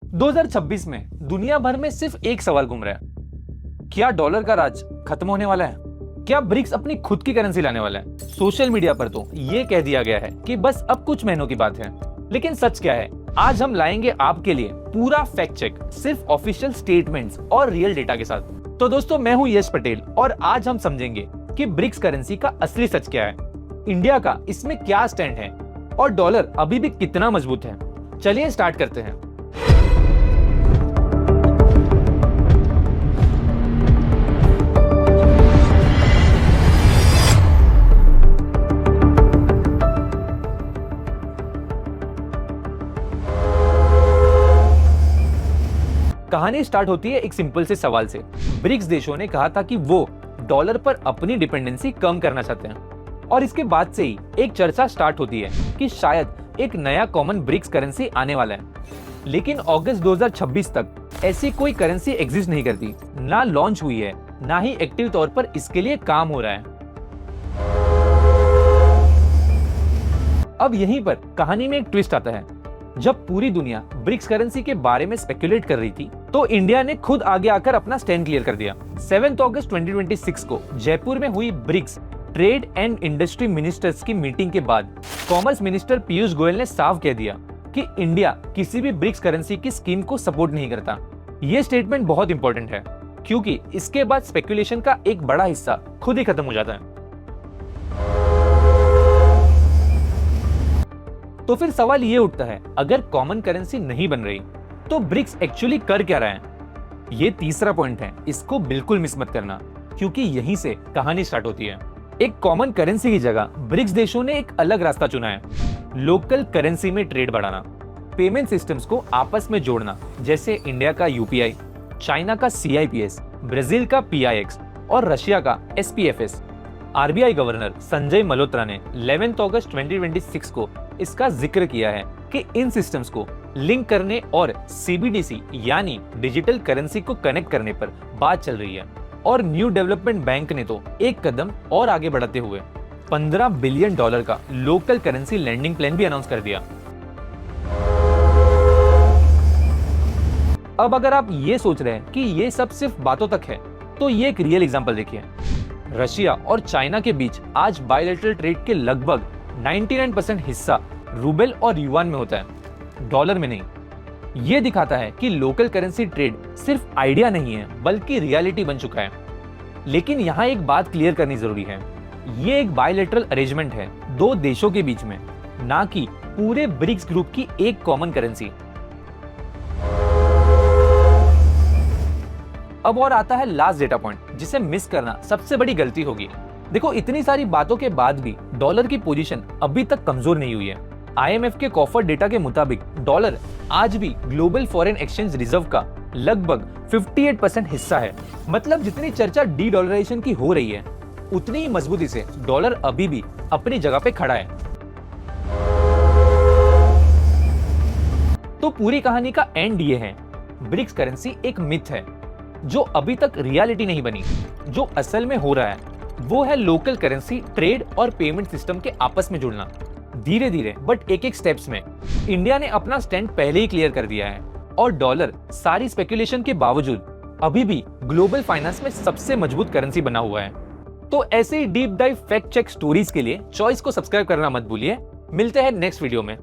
2026 में दुनिया भर में सिर्फ एक सवाल घूम रहा है, क्या डॉलर का राज खत्म होने वाला है? क्या ब्रिक्स अपनी खुद की करेंसी लाने वाला है? सोशल मीडिया पर तो ये कह दिया गया है कि बस अब कुछ महीनों की बात है, लेकिन सच क्या है? आज हम लाएंगे आपके लिए पूरा फैक्ट चेक, सिर्फ ऑफिशियल स्टेटमेंट्स और रियल डेटा के साथ। तो दोस्तों, मैं हूं यश पटेल और आज हम समझेंगे कि ब्रिक्स करेंसी का असली सच क्या है, इंडिया का इसमें क्या स्टैंड है और डॉलर अभी भी कितना मजबूत है। चलिए स्टार्ट करते हैं। कहानी स्टार्ट होती है एक सिंपल से सवाल से। ब्रिक्स देशों ने कहा था कि वो डॉलर पर अपनी डिपेंडेंसी कम करना चाहते हैं और इसके बाद से ही एक चर्चा स्टार्ट होती है कि शायद एक नया कॉमन ब्रिक्स करेंसी आने वाला है। लेकिन अगस्त 2026 तक ऐसी कोई करेंसी एग्जिस्ट नहीं करती, ना लॉन्च हुई है, ना ही एक्टिव तौर पर इसके लिए काम हो रहा है। अब यहीं पर कहानी में एक ट्विस्ट आता है। जब पूरी दुनिया ब्रिक्स करेंसी के बारे में स्पेकुलेट कर रही थी, तो इंडिया ने खुद आगे आकर अपना स्टैंड क्लियर कर दिया। 7 अगस्त 2026 को जयपुर में हुई BRICS trade and industry ministers की मीटिंग के बाद कॉमर्स मिनिस्टर पीयूष गोयल ने साफ कह दिया कि इंडिया किसी भी ब्रिक्स करेंसी की स्कीम को सपोर्ट नहीं करता। ये स्टेटमेंट बहुत इंपॉर्टेंट है क्योंकि इसके बाद स्पेकुलेशन का एक बड़ा हिस्सा खुद ही खत्म हो जाता है। तो फिर सवाल ये उठता है, अगर कॉमन करेंसी नहीं बन रही तो ब्रिक्स एक्चुअली कर क्या रहा है? ये तीसरा पॉइंट है, इसको बिल्कुल मिस मत करना क्योंकि यहीं से कहानी स्टार्ट होती है। एक कॉमन करेंसी की जगह ब्रिक्स देशों ने एक अलग रास्ता चुना है, लोकल करेंसी में ट्रेड बढ़ाना, पेमेंट सिस्टम्स को आपस में जोड़ना, जैसे इंडिया का यूपीआई, चाइना का CIPS, ब्राजील का PIX और रशिया का SPFS। RBI governor Sanjay Malhotra ने 11 अगस्त 2026 को इसका जिक्र किया है कि इन सिस्टम्स को लिंक करने और CBDC यानी डिजिटल करेंसी को कनेक्ट करने पर बात चल रही है। और न्यू डेवलपमेंट बैंक ने तो एक कदम और आगे बढ़ाते हुए $15 बिलियन का लोकल करेंसी लैंडिंग प्लान भी अनाउंस कर दिया। अब अगर आप ये सोच रहे हैं कि ये सब सिर्फ बातों तक है, तो ये एक रियल एग्जांपल देखिए। रशिया और चाइना के बीच आज बायलैटरल ट्रेड के लगभग 99% हिस्सा रूबल और युआन में होता है, डॉलर में नहीं। ये दिखाता है कि लोकल करेंसी ट्रेड सिर्फ आइडिया नहीं है बल्कि रियलिटी बन चुका है। लेकिन यहाँ एक बात क्लियर करनी जरूरी है, ये एक बायलैटरल अरेंजमेंट है दो देशों के बीच में, ना कि पूरे ब्रिक्स ग्रुप की एक कॉमन करेंसी। अब और आता है लास्ट डेटा पॉइंट, जिसे मिस करना सबसे बड़ी गलती होगी। देखो, इतनी सारी बातों के बाद भी डॉलर की पोजीशन अभी तक कमजोर नहीं हुई है। IMF के कॉफर डेटा के मुताबिक डॉलर आज भी ग्लोबल फॉरेन एक्सचेंज रिजर्व का लगभग 58% हिस्सा है। मतलब जितनी चर्चा डी डॉलराइजेशन की हो रही है, उतनी ही मजबूती से डॉलर अभी भी अपनी जगह पे खड़ा है। तो पूरी कहानी का एंड ये है, ब्रिक्स करेंसी एक मिथ है जो अभी तक रियलिटी नहीं बनी। जो असल में हो रहा है वो है लोकल करेंसी ट्रेड और पेमेंट सिस्टम के आपस में जुड़ना। धीरे धीरे बट एक एक स्टेप्स में इंडिया ने अपना स्टैंड पहले ही क्लियर कर दिया है और डॉलर सारी स्पेकुलेशन के बावजूद अभी भी ग्लोबल फाइनेंस में सबसे मजबूत करेंसी बना हुआ है। तो ऐसे ही deep dive fact check stories के लिए चॉइस को सब्सक्राइब करना मत भूलिए। मिलते हैं नेक्स्ट वीडियो में।